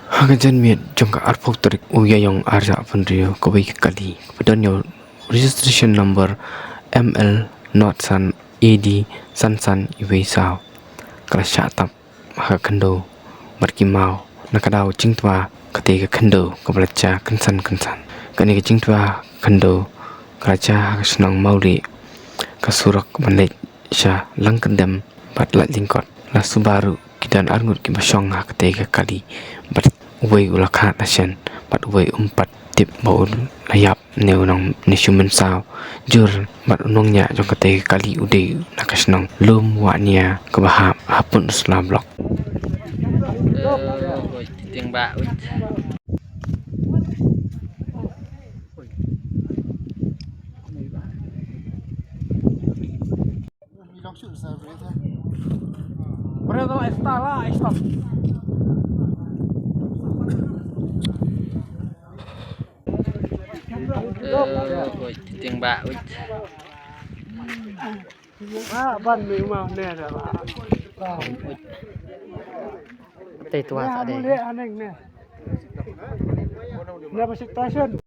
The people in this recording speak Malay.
Hagajan miat jangka arpok tarik uyayong arja penrio kawai kali kemudian registration number ML not san AD san iway sao kala syatap maka kendo markimau nakadau cingtwa ketika kendo kebelaca kensan kani cingtwa kendo keraja senang mauli kasurak balik sya langkendam batlat lingkot la subaru kidan arngut ki basyong ketika kali bat uway ulakhat asyan bat uway tip baul layap neunang nisumen sao jur bat unongnya jong ketika kali ude nakasnong lum waknya kebahap hapun selablok tiếng bạ Berapa lah stop. tiếng bạ Ban mình mau nè rồi bà. tây tua Nè, ở đây anh nè. Nè bác sĩ station.